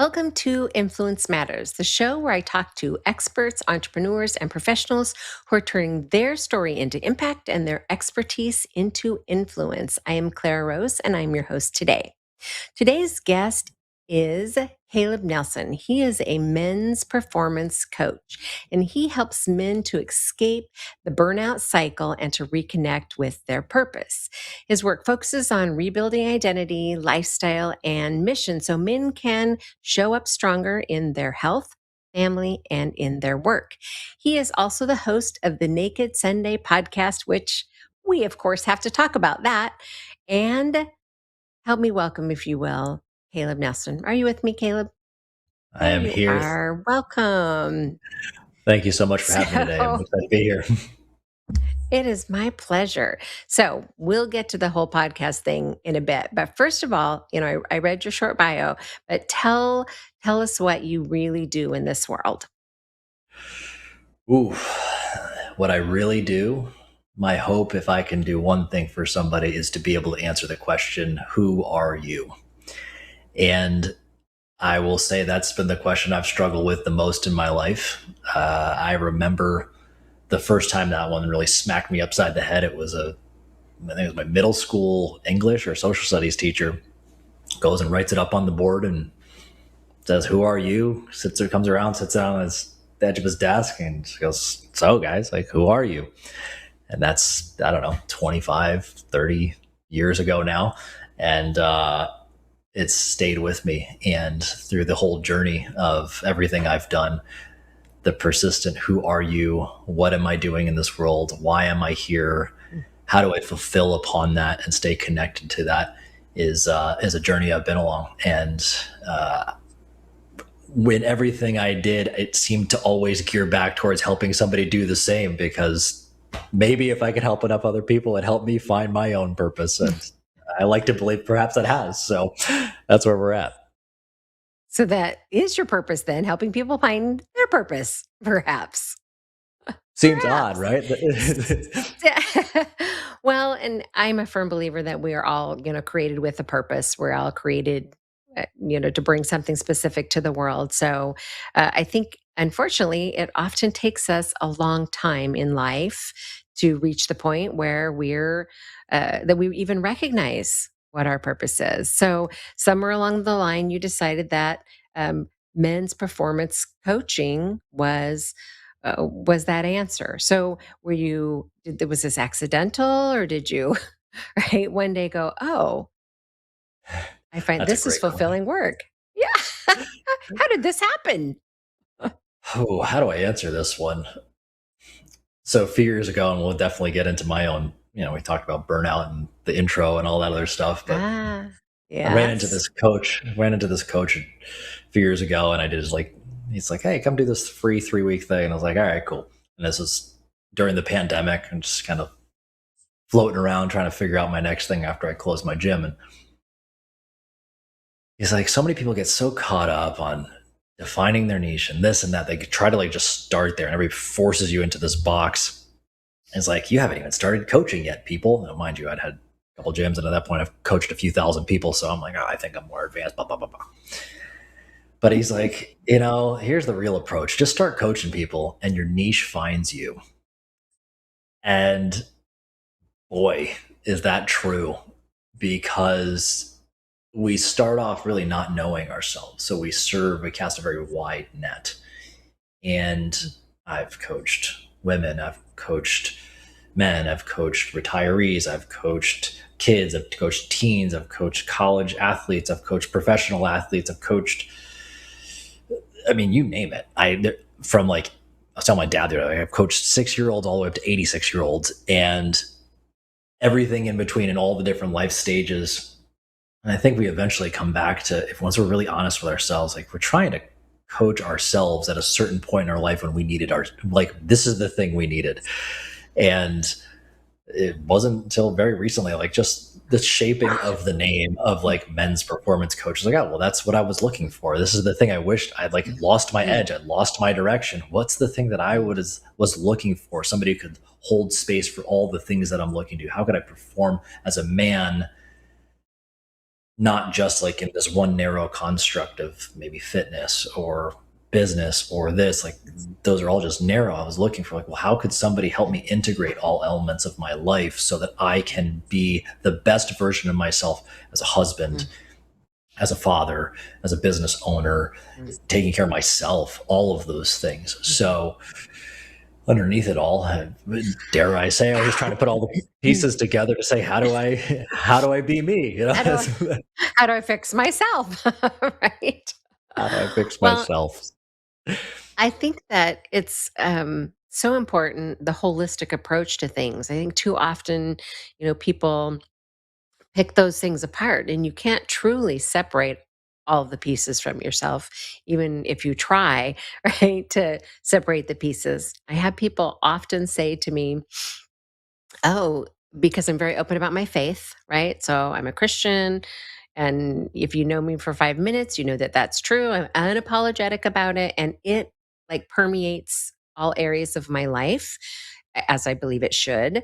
Welcome to Influence Matters, the show where I talk to experts, entrepreneurs, and professionals who are turning their story into impact and their expertise into influence. I am Clara Rose, and I'm your host today. Today's guest is Caleb Nelson. He is a men's performance coach, and he helps men to escape the burnout cycle and to reconnect with their purpose. His work focuses on rebuilding identity, lifestyle, and mission so men can show up stronger in their health, family, and in their work. He is also the host of the Naked Sunday podcast, which we, of course, have to talk about that. And help me welcome, if you will, Caleb Nelson. Are you with me, Caleb? I There am you here. are. Welcome. Thank you so much for having me today. I'm So excited to be here. it is my pleasure. So we'll get to the whole podcast thing in a bit. But first of all, I read your short bio, but tell us what you really do in this world. Ooh, what I really do, my hope, if I can do one thing for somebody, is to be able to answer the question, who are you? And I will say that's been the question I've struggled with the most in my life. I remember the first time that one really smacked me upside the head. I think it was my middle school English or social studies teacher goes and writes it up on the board and says, "Who are you?" Comes around, sits down on the edge of his desk, and just goes, "So, guys, like, who are you?" And that's, I don't know, 25, 30 years ago now, and it's stayed with me. And through the whole journey of everything I've done, the persistent, "Who are you? What am I doing in this world? Why am I here? How do I fulfill upon that and stay connected to that?" Is a journey I've been along, and when everything I did, it seemed to always gear back towards helping somebody do the same, because maybe if I could help enough other people, it helped me find my own purpose. And I like to believe perhaps it has. So that's where we're at. So that is your purpose then, helping people find their purpose, perhaps. Seems odd, Perhaps. right? Well, and I'm a firm believer that we are all, created with a purpose. We're all created, to bring something specific to the world. So I think, unfortunately, it often takes us a long time in life to reach the point where that we even recognize what our purpose is. So somewhere along the line, you decided that men's performance coaching was that answer. So was this accidental, or did you, right, one day go, oh, I find That's a this is great question. fulfilling work? Yeah. How did this happen? Oh, how do I answer this one? So a few years ago, and we'll definitely get into my own, we talked about burnout and the intro and all that other stuff, but Ah, I yes. ran into this coach a few years ago, and I did he's like, "Hey, come do this free 3 week thing." And I was like, "All right, cool." And this was during the pandemic, and just kind of floating around trying to figure out my next thing after I closed my gym. And he's like, so many people get so caught up on defining their niche and this and that. They try to like just start there, and everybody forces you into this box. And it's like, you haven't even started coaching yet, people. Now, mind you, I'd had a couple gyms, and at that point I've coached a few thousand people. So I'm like, oh, I think I'm more advanced, blah, blah, blah, blah. But he's like, here's the real approach. Just start coaching people and your niche finds you. And boy, is that true, because we start off really not knowing ourselves. So we cast a very wide net. And I've coached women, I've coached men, I've coached retirees, I've coached kids, I've coached teens, I've coached college athletes, I've coached professional athletes, I've coached, I mean, you name it. From like, I was telling my dad the other day, I've coached 6 year olds all the way up to 86 year olds, and everything in between in all the different life stages. And I think we eventually come back to, if once we're really honest with ourselves, like, we're trying to coach ourselves at a certain point in our life when we needed this is the thing we needed. And it wasn't until very recently, like, just the shaping of the name of like men's performance coach. Like, oh, well, that's what I was looking for. This is the thing I wished I'd like lost my edge. I'd lost my direction. What's the thing that I was looking for? Somebody who could hold space for all the things that I'm looking to. How could I perform as a man not just like in this one narrow construct of maybe fitness or business or this, like those are all just narrow. I was looking for like, well, how could somebody help me integrate all elements of my life so that I can be the best version of myself as a husband, Mm, as a father, as a business owner, mm, taking care of myself, all of those things. mhm. So underneath it all, dare I say, I was just trying to put all the pieces together to say, how do I be me? How do I how do I fix myself? Right? How do I fix Well, myself? I think that it's, so important, the holistic approach to things. I think too often, people pick those things apart, and you can't truly separate all of the pieces from yourself, even if you try, right, to separate the pieces. I have people often say to me, "Oh," because I'm very open about my faith, right? So I'm a Christian, and if you know me for 5 minutes, you know that that's true. I'm unapologetic about it, and it, like, permeates all areas of my life, as I believe it should.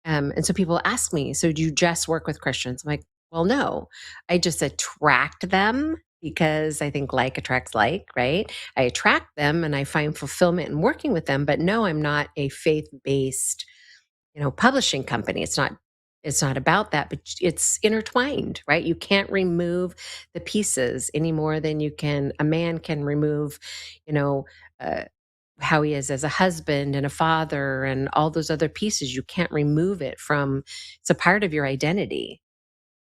And so people ask me, "So do you just work with Christians?" I'm like, "Well, no. I just attract them because I think like attracts like, right? I attract them and I find fulfillment in working with them, but no, I'm not a faith-based, publishing company. It's not about that, but it's intertwined, right? You can't remove the pieces any more than a man can remove, you know, uh, how he is as a husband and a father and all those other pieces. You can't remove it from, it's a part of your identity,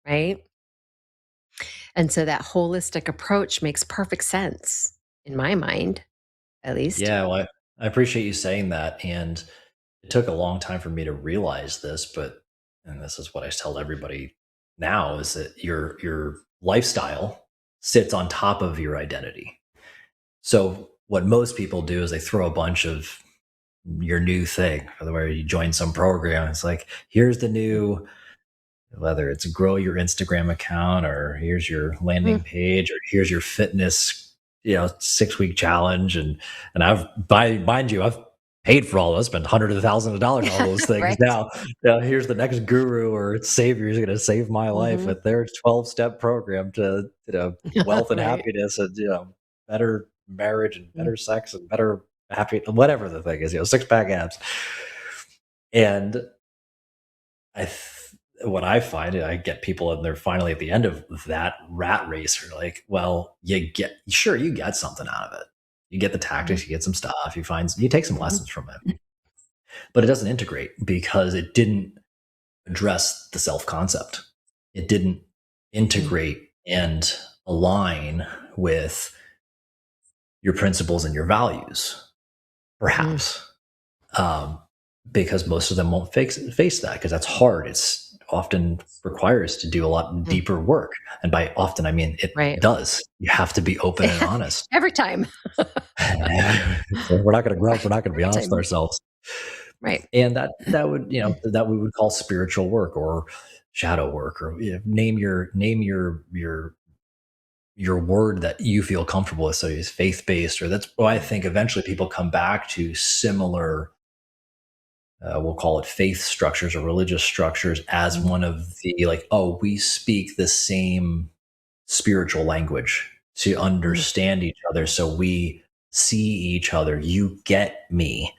right? And so that holistic approach makes perfect sense in my mind, at least. Yeah, well, I appreciate you saying that. And it took a long time for me to realize this, but, and this is what I tell everybody now, is that your lifestyle sits on top of your identity. So what most people do is they throw a bunch of your new thing, whether you join some program. It's like, here's the new, whether it's grow your Instagram account, or here's your landing Mm, page, or here's your fitness, 6 week challenge. And I've, by mind you, I've paid for all those, spent hundreds of thousands of dollars on all those things. right. Now, here's the next guru or savior who's going to save my life Hmm. with their 12-step program to, wealth and Right. happiness, and, better marriage and better sex and better happy, whatever the thing is, six pack abs. And what I find, I get people, and they're finally at the end of that rat race. Are like, well, you get something out of it. You get the Mhm, tactics, you get some stuff, you take some mhm, lessons from it, but it doesn't integrate because it didn't address the self concept. It didn't mhm, integrate and align with your principles and your values, mhm, perhaps. um, because most of them won't face that, because that's hard. It's often requires to do a lot mm, deeper work. And by often, I mean it right. does. You have to be open and honest. Every time. We're not going to grow up. We're not going to be Every honest with time. ourselves. Right. And that would, that we would call spiritual work or shadow work, or name your word that you feel comfortable with. So it's faith based, or that's why I think eventually people come back to similar, we'll call it faith structures or religious structures, as Mhm, one of the, like, oh, we speak the same spiritual language to mhm, understand each other. So we see each other. You get me.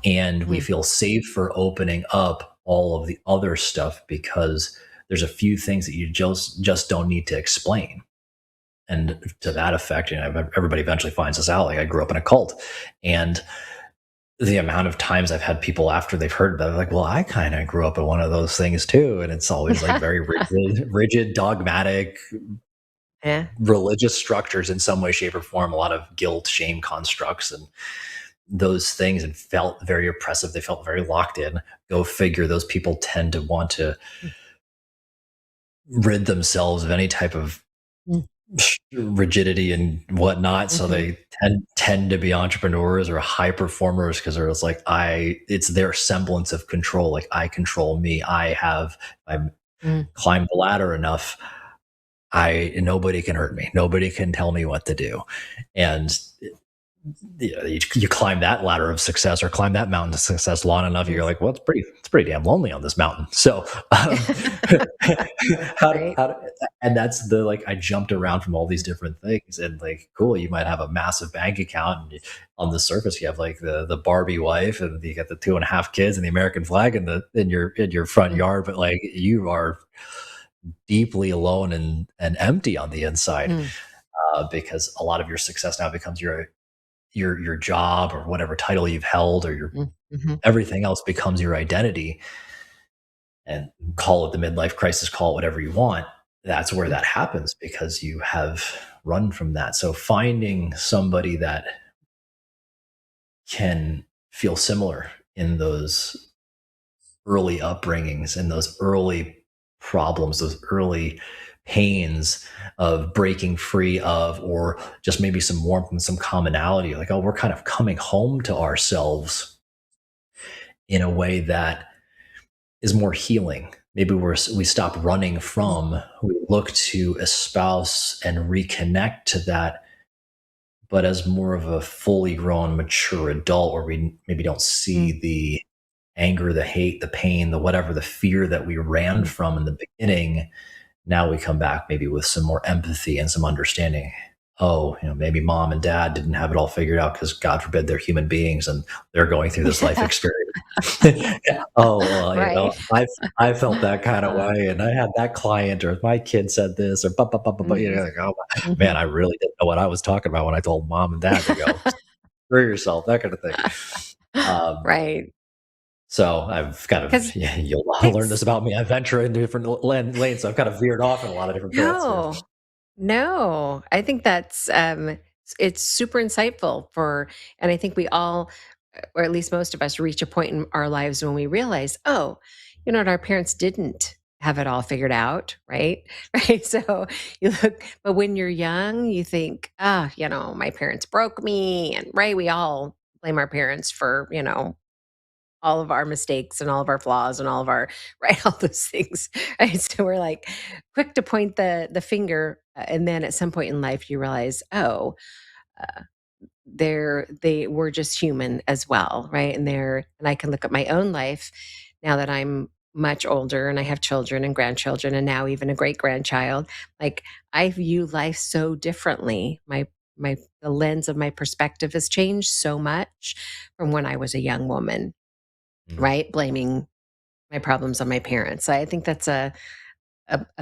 And we mhm, feel safe for opening up all of the other stuff, because there's a few things that you just don't need to explain. And to that effect, everybody eventually finds this out. Like, I grew up in a cult, and the amount of times I've had people after they've heard that, like, well, I kind of grew up in one of those things too. And it's always like very rigid, dogmatic, yeah. religious structures in some way, shape, or form, a lot of guilt, shame constructs, and those things, and felt very oppressive. They felt very locked in. Go figure, those people tend to want to Mm, rid themselves of any type of mm, rigidity and whatnot. So mhm, they tend to be entrepreneurs or high performers, because they're just like, it's their semblance of control. Like, I control me. I mm, climbed the ladder enough. Nobody can hurt me. Nobody can tell me what to do. And you climb that ladder of success or climb that mountain of success long enough, you're like, well, it's pretty damn lonely on this mountain. So, Right. how and that's the, like, I jumped around from all these different things, and like, cool, you might have a massive bank account, and on the surface, you have like the Barbie wife, and you got the 2.5 kids and the American flag in your front Mm, yard, but like, you are deeply alone and empty on the inside, mm, because a lot of your success now becomes your job or whatever title you've held, or your mm, mhm, everything else becomes your identity. And call it the midlife crisis, call it whatever you want. That's where mm, that happens, because you have run from that. So finding somebody that can feel similar in those early upbringings and those early problems, those early pains of breaking free of, or just maybe some warmth and some commonality, like, oh, we're kind of coming home to ourselves in a way that is more healing. Maybe we stop running mm, from, we look to espouse and reconnect to that, but as more of a fully grown, mature adult, where we maybe don't mm, see the anger, the hate, the pain, the whatever, the fear that we ran mm. from in the beginning. Now we come back maybe with some more empathy and some understanding. Oh, maybe mom and dad didn't have it all figured out, because God forbid they're human beings and they're going through this life experience. Oh, well, Right. I felt that kind of way, and I had that client, or my kid said this, or Mhm, like, oh man, mhm. I really didn't know what I was talking about when I told mom and dad to go screw yourself, that kind of thing. Um, Right. so I've kind of, Because yeah, you'll learn this it's about me. I venture into different lanes, so I've kind of veered off in a lot of different paths here. no. No, I think that's it's super insightful for, and I think we all, or at least most of us, reach a point in our lives when we realize, oh, you know what, our parents didn't have it all figured out, right? Right. So you look, but when you're young, you think, ah, my parents broke me, and right, we all blame our parents for, all of our mistakes and all of our flaws and all of our right, all those things, right? So we're like quick to point the finger, and then at some point in life you realize, oh, uh, they were just human as well, right? And I can look at my own life now that I'm much older and I have children and grandchildren and now even a great grandchild. Like, I view life so differently. My the lens of my perspective has changed so much from when I was a young woman, Mm. right? Blaming my problems on my parents. So I think that's a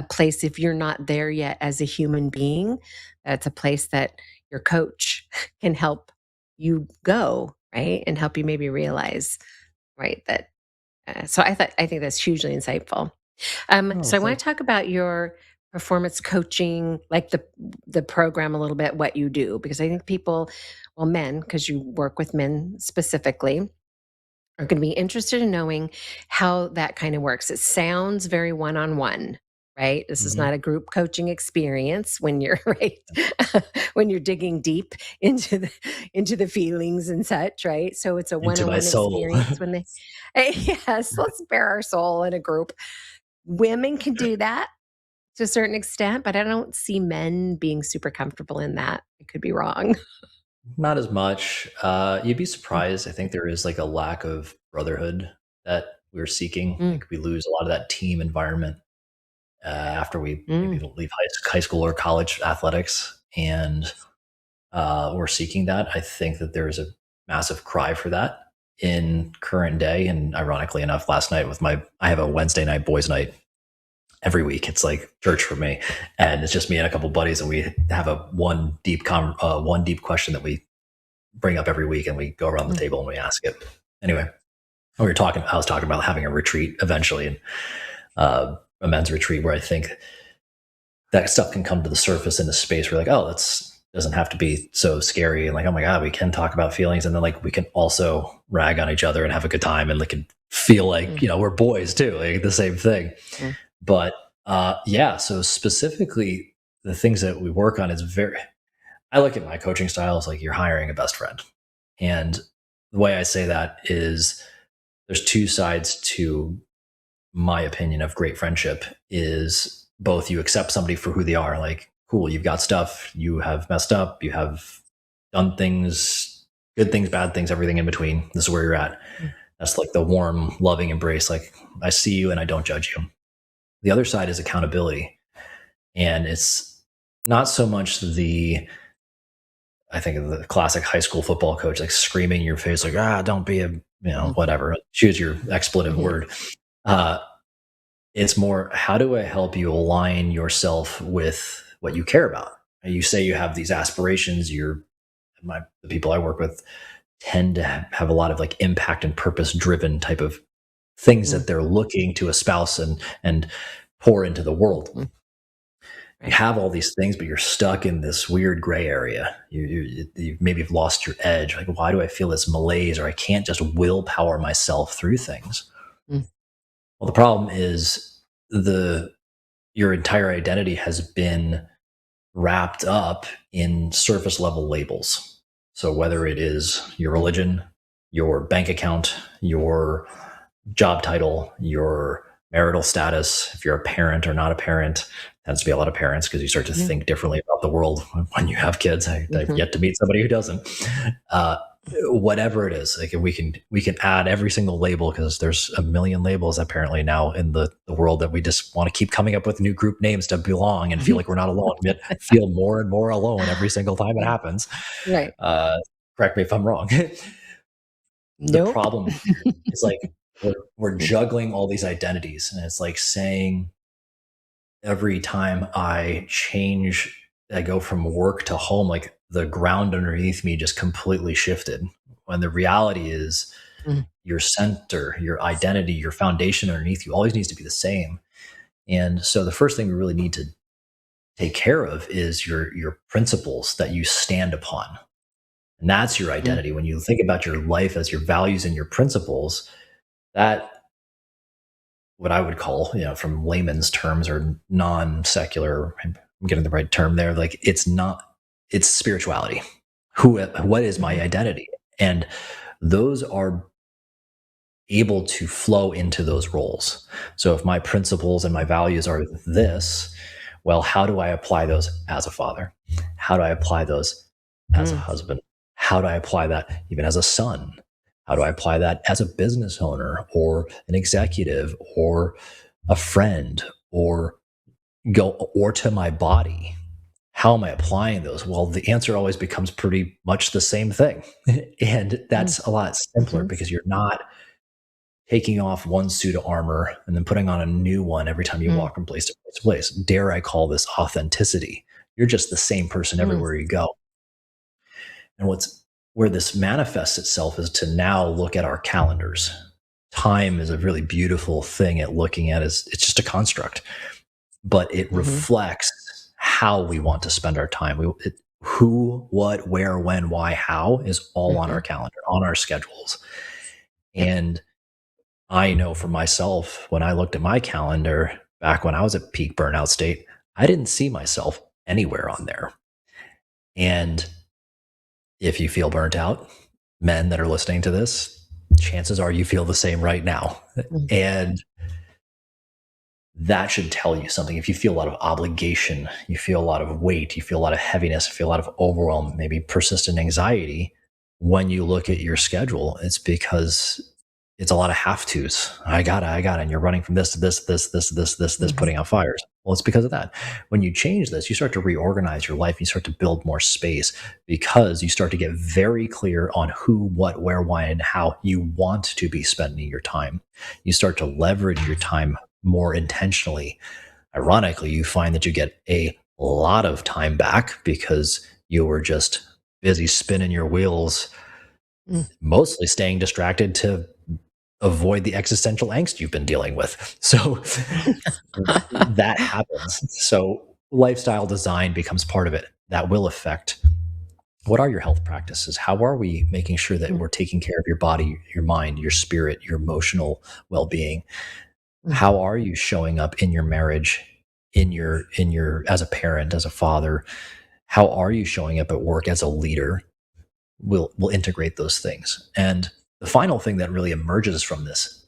place, if you're not there yet as a human being, that's a place that your coach can help you go, right? And help you maybe realize, right, that I think that's hugely insightful. Oh, So I want thank to talk about your performance coaching, like the program a little bit, what you do, because I think people, well, men, because you work with men specifically, are going to be interested in knowing how that kind of works. It sounds very one on one, right? This you. is not a group coaching experience when you're right when you're digging deep into the feelings and such, right? So it's a one Into on my one soul. experience when they yes, let's bare our soul in a group. Women can do that to a certain extent, but I don't see men being super comfortable in that. I could be wrong. Not as much. You'd be surprised. I think there is like a lack of brotherhood that we're seeking. Mm, Like, we lose a lot of that team environment after we maybe mm, leave high school or college athletics, and we're seeking that. I think that there is a massive cry for that in current day. And ironically enough, last night I have a Wednesday night boys' night every week. It's like church for me, and it's just me and a couple buddies, and we have a one deep question that we bring up every week, and we go around the mm, table and we ask it. Anyway, I was talking about having a retreat eventually, and a men's retreat, where I think that stuff can come to the surface in a space where, like, oh, that's doesn't have to be so scary, and like, oh my god, we can talk about feelings, and then like we can also rag on each other and have a good time, and like feel like, mm, we're boys too, like the same thing. mm, But yeah, so specifically the things that we work on is very, I look at my coaching style as like you're hiring a best friend. And the way I say that is, there's two sides to my opinion of great friendship. Is both, you accept somebody for who they are, like, cool, you've got stuff, you have messed up, you have done things good things, bad things, everything in between. This is where you're at. Mm. That's like the warm, loving embrace. Like, I see you and I don't judge you. The other side is accountability. And it's not so much I think of the classic high school football coach, like screaming in your face, like, don't be Mm. whatever, choose your expletive Mhm. word. Uh, it's more, how do I help you align yourself with what you care about? You say you have these aspirations. The people I work with tend to have a lot of like impact and purpose driven type of things Mm. that they're looking to espouse and pour into the world. Mm. You Right. have all these things, but you're stuck in this weird gray area. You maybe have lost your edge. Like, why do I feel this malaise, or I can't just willpower myself through things? Mm. Well, the problem is your entire identity has been wrapped up in surface level labels. So whether it is your religion, your bank account, your job title, your marital status, if you're a parent or not a parent, tends to be a lot of parents because you start to Mhm. think differently about the world when you have kids. I've Mhm. yet to meet somebody who doesn't. Uh, Whatever it is, like, we can add every single label because there's a million labels apparently now in the world, that we just want to keep coming up with new group names to belong and feel Mhm. like we're not alone, yet feel more and more alone every single time it happens. Right. Uh, Correct me if I'm wrong. The Nope. problem is, like, we're juggling all these identities, and it's like saying every time I go from work to home, like the ground underneath me just completely shifted. When the reality is, Mm. your center, your identity, your foundation underneath you always needs to be the same. And so the first thing we really need to take care of is your principles that you stand upon. And that's your Mm. identity. When you think about your life as your values and your principles, that, what I would call, from layman's terms or non-secular, I'm getting the right term there, like, it's spirituality. What is my Mhm. identity? And those are able to flow into those roles. So if my principles and my values are this, well, how do I apply those as a father? How do I apply those as a Mm. husband? How do I apply that even as a son? How do I apply that as a business owner or an executive or a friend, or to my body? How am I applying those? Well, the answer always becomes pretty much the same thing. And Mm. that's a lot simpler Mhm. because you're not taking off one suit of armor and then putting on a new one every time you Mm. walk from place to place to place. Dare I call this authenticity? You're just the same person Mm. everywhere you go. And where this manifests itself is to now look at our calendars. Time is a really beautiful thing at looking at. It's just a construct, but it Mhm. reflects how we want to spend our time. Who, what, where, when, why, how is all on our Mhm. calendar, on our schedules. Yep. And I know for myself, when I looked at my calendar back when I was at peak burnout state, I didn't see myself anywhere on there. And if you feel burnt out, men that are listening to this, chances are you feel the same right now. Mm. And that should tell you something. If you feel a lot of obligation, you feel a lot of weight, you feel a lot of heaviness, you feel a lot of overwhelm, maybe persistent anxiety, when you look at your schedule, it's because it's a lot of have tos. I gotta, and you're running from this to this, Mhm. putting out fires. Well, it's because of that. When you change this, you start to reorganize your life. You start to build more space because you start to get very clear on who, what, where, why, and how you want to be spending your time. You start to leverage your time more intentionally. Ironically, you find that you get a lot of time back because you were just busy spinning your wheels, Mm. mostly staying distracted to avoid the existential angst you've been dealing with. So that happens. So lifestyle design becomes part of it. That will affect, what are your health practices? How are we making sure that Mm. we're taking care of your body, your mind, your spirit, your emotional well-being? Mm. How are you showing up in your marriage, in your as a parent, as a father? How are you showing up at work as a leader? We'll integrate those things. And the final thing that really emerges from this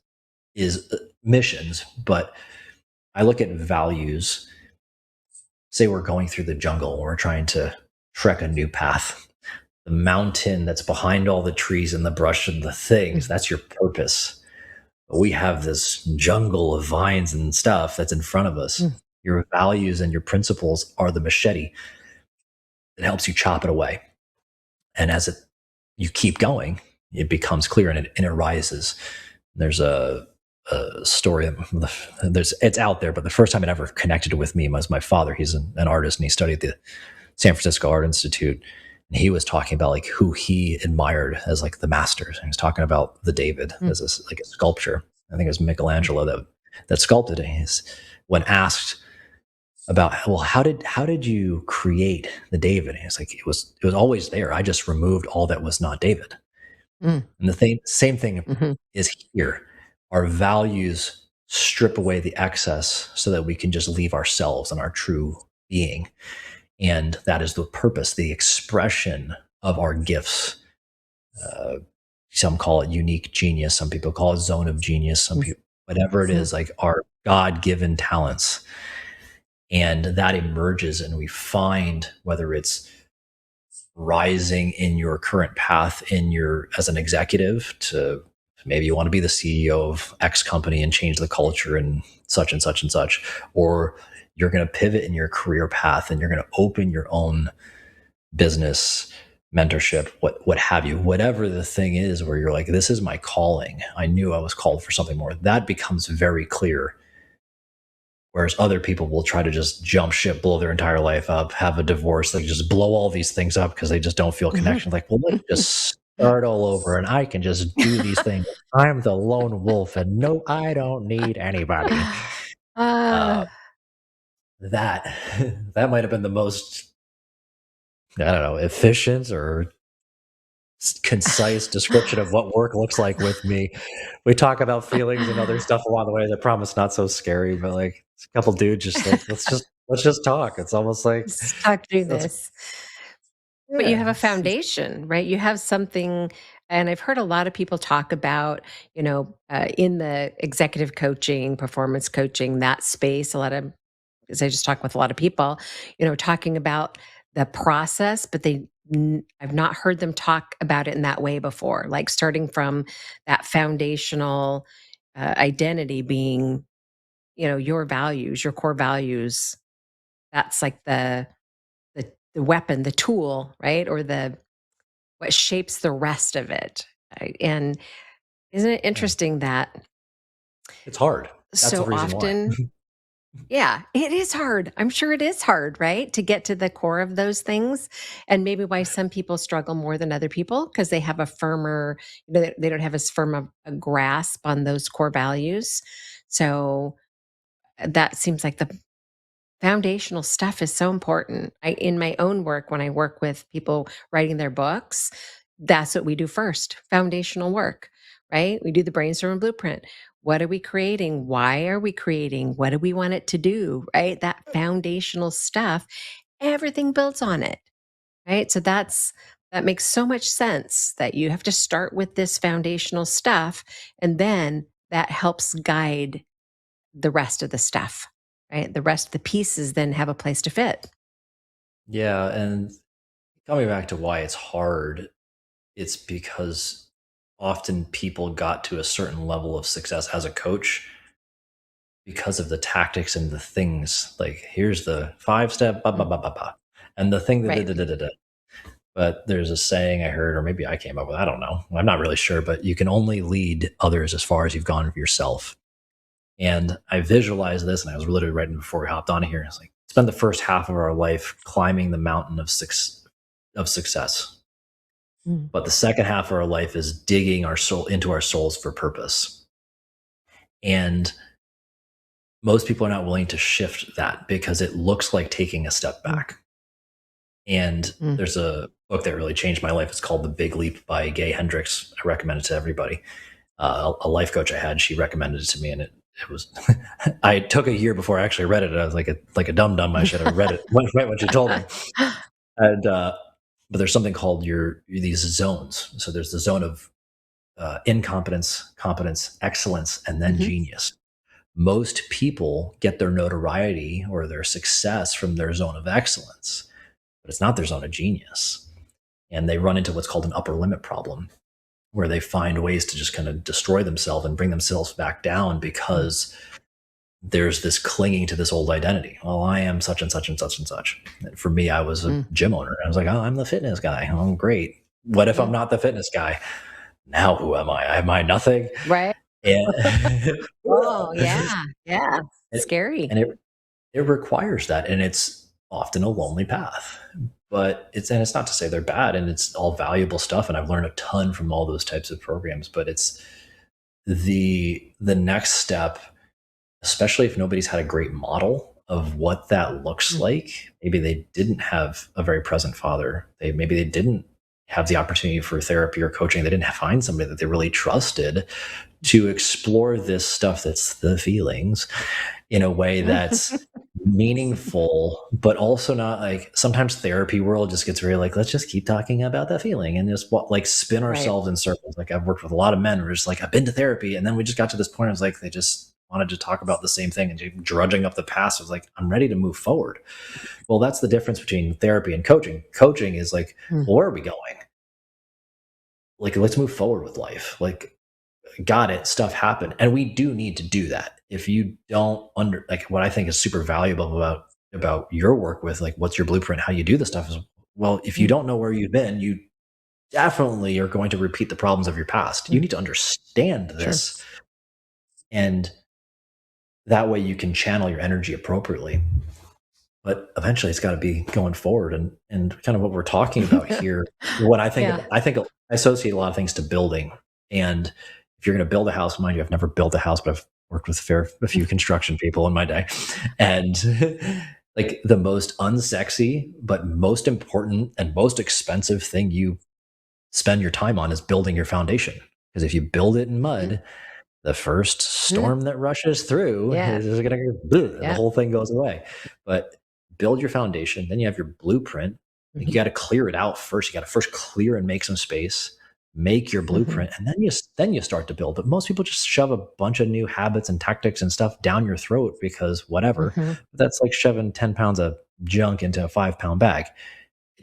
is missions. But I look at values. Say we're going through the jungle and we're trying to trek a new path. the mountain that's behind all the trees and the brush and the things, that's your purpose. But we have this jungle of vines and stuff that's in front of us. Mm, Your values and your principles are the machete that helps you chop it away. And as you keep going, it becomes clear and it rises. There's a story. It's out there, but the first time it ever connected with me was my father. He's an artist and he studied at the San Francisco Art Institute. And he was talking about like who he admired as like the masters. And he was talking about the David mm, as like a sculpture. I think it was Michelangelo that sculpted it. When asked about, well, how did you create the David? He's like, it was always there. I just removed all that was not David. mm, And the same thing mhm, is here. Our values strip away the excess so that we can just leave ourselves and our true being. And that is the purpose, the expression of our gifts. Uh, some call it unique genius. Some people call it zone of genius. Some mm, people, whatever it mhm, is, like our God given talents. And that emerges, and we find whether it's rising in your current path in your as an executive to maybe you want to be the CEO of X company and change the culture and such and such and such, or you're going to pivot in your career path and you're going to open your own business, mentorship, what have you, whatever the thing is where you're like, this is my calling. I knew I was called for something more. That becomes very clear. Whereas other people will try to just jump ship, blow their entire life up, have a divorce, they just blow all these things up because they just don't feel mhm. connection. Like, well, let's just start all over and I can just do these things. I'm the lone wolf and no, I don't need anybody. Uh, Uh, that that might have been the most, I don't know, efficient or concise description of what work looks like with me. We talk about feelings and other stuff along the way. I promise not so scary, but like it's a couple dudes just like let's just talk. It's almost like let's talk through that's this. But you yeah. have a foundation, right? You have something, and I've heard a lot of people talk about, in the executive coaching, performance coaching, that space, a lot of, as I just talk with a lot of people, talking about the process, but I've not heard them talk about it in that way before, like starting from that foundational identity being, your values, your core values. That's like the weapon, the tool, right? Or the what shapes the rest of it. And isn't it Yeah. interesting that It's hard. That's the so reason why. often, yeah, it is hard. I'm sure it is hard, right? To get to the core of those things. And maybe why some people struggle more than other people because they have a firmer, they don't have as firm a grasp on those core values. So that seems like the foundational stuff is so important. In my own work, when I work with people writing their books, that's what we do first, foundational work, right? We do the brainstorm and blueprint. What are we creating? Why are we creating? What do we want it to do? Right? That foundational stuff, everything builds on it, right? So that makes so much sense that you have to start with this foundational stuff and then that helps guide the rest of the stuff, right? The rest of the pieces then have a place to fit. Yeah, and coming back to why it's hard, it's because often people got to a certain level of success as a coach because of the tactics and the things. Like here's the 5 step, ba ba Mm, ba ba ba, and the thing that da, right. da, da, da, da. But there's a saying I heard, or maybe I came up with. I don't know. I'm not really sure. But you can only lead others as far as you've gone for yourself. And I visualized this, and I was literally writing before we hopped on here. It's like spend the first half of our life climbing the mountain of success, Mm, but the second half of our life is digging our soul into our souls for purpose. And most people are not willing to shift that because it looks like taking a step mm, back. And mm. there's a book that really changed my life. It's called The Big Leap by Gay Hendricks. I recommend it to everybody. A life coach I had, she recommended it to me, and it was. I took a year before I actually read it. I was like a dum dum. I should have read it right when she told me. And but there's something called these zones. So there's the zone of incompetence, competence, excellence, and then Mhm, genius. Most people get their notoriety or their success from their zone of excellence, but it's not their zone of genius. and they run into what's called an upper limit problem, where they find ways to just kind of destroy themselves and bring themselves back down because there's this clinging to this old identity. Well, I am such and such and such and such. And for me, I was a gym owner. I was like, oh, I'm the fitness guy. I'm great. What if I'm not the fitness guy? Now who am I? Am I nothing? Right. And, Oh, yeah. Yeah. and Scary. it requires that. And it's often a lonely path. But it's not to say they're bad, and it's all valuable stuff. And I've learned a ton from all those types of programs. But it's the next step, especially if nobody's had a great model of what that looks like. Maybe they didn't have a very present father. Maybe they didn't have the opportunity for therapy or coaching. They didn't find somebody that they really trusted to explore this stuff that's the feelings in a way that's meaningful, but also not like, sometimes therapy world just gets really like, let's just keep talking about that feeling and just like spin ourselves in circles. Like, I've worked with a lot of men who are just like, I've been to therapy, and then we just got to this point. I was like, they just wanted to talk about the same thing and drudging up the past. I was like, I'm ready to move forward. Well, that's the difference between therapy and coaching. Coaching is like, well, where are we going? Like, let's move forward with life. Like, got it, stuff happened. And we do need to do that. If you don't like, what I think is super valuable about your work with, like, what's your blueprint, how you do the stuff is, well, if you don't know where you've been, you definitely are going to repeat the problems of your past. You need to understand this. Sure. And that way you can channel your energy appropriately. But eventually it's got to be going forward, and kind of what we're talking about here. What I think, I associate a lot of things to building. And if you're going to build a house, mind you, I've never built a house, but I've worked with a few construction people in my day. And like, the most unsexy, but most important and most expensive thing you spend your time on is building your foundation. Because if you build it in mud, the first storm that rushes through is going to, the whole thing goes away. But build your foundation, then you have your blueprint. You got to clear it out first. You got to first clear and make some space, make your blueprint, and then you start to build. But most people just shove a bunch of new habits and tactics and stuff down your throat because whatever. That's like shoving 10 pounds of junk into a 5-pound bag.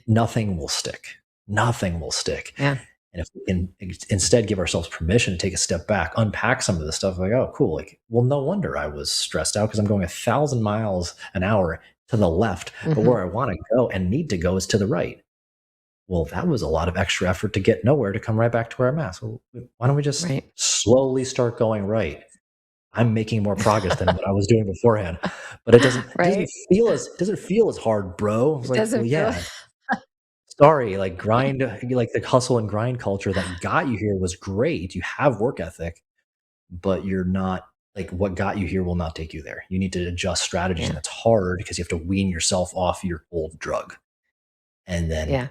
Nothing will stick. Nothing will stick. Yeah. And if we can instead give ourselves permission to take a step back, unpack some of the stuff, like, oh, cool. Like, well, no wonder I was stressed out, because I'm going 1,000 miles an hour to the left, but where I want to go and need to go is to the right. Well, that was a lot of extra effort to get nowhere, to come right back to where I'm at. So why don't we just slowly start going right? I'm making more progress than what I was doing beforehand, but it doesn't feel as hard, bro. I was like, well, yeah. Sorry, like, grind, like the hustle and grind culture that got you here was great. You have work ethic, but you're not, like, what got you here will not take you there. You need to adjust strategies, and it's hard because you have to wean yourself off your old drug, and then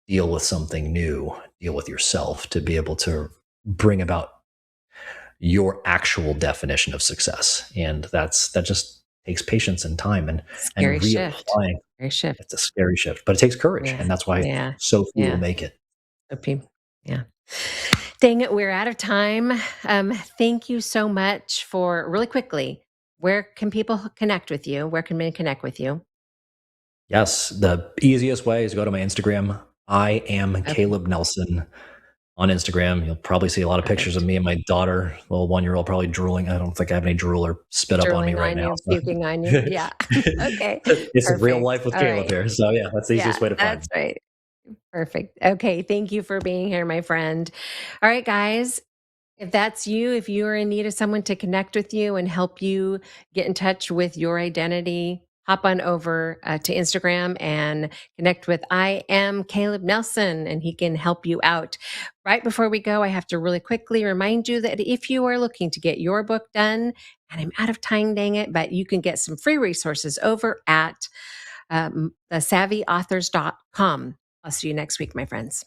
deal with something new, deal with yourself to be able to bring about your actual definition of success. And that just takes patience and time and reapplying. Shift. It's a scary shift, but it takes courage. And that's why so few will make it. Yeah. Dang it, we're out of time. Thank you so much for, really quickly, where can people connect with you? Where can men connect with you? Yes, the easiest way is go to my Instagram. I am Caleb Nelson on Instagram. You'll probably see a lot of pictures of me and my daughter, little 1-year-old, probably drooling. I don't think I have any drool or spit up on me right now. Puking on you. Yeah. Okay. It's real life with Caleb here. So yeah, that's the easiest way to find me. That's right. Perfect. Okay. Thank you for being here, my friend. All right, guys. If that's you, if you are in need of someone to connect with you and help you get in touch with your identity, hop on over to Instagram and connect with I am Caleb Nelson, and he can help you out. Right before we go, I have to really quickly remind you that if you are looking to get your book done, and I'm out of time, dang it, but you can get some free resources over at the SAVVYauthors.com. I'll see you next week, my friends.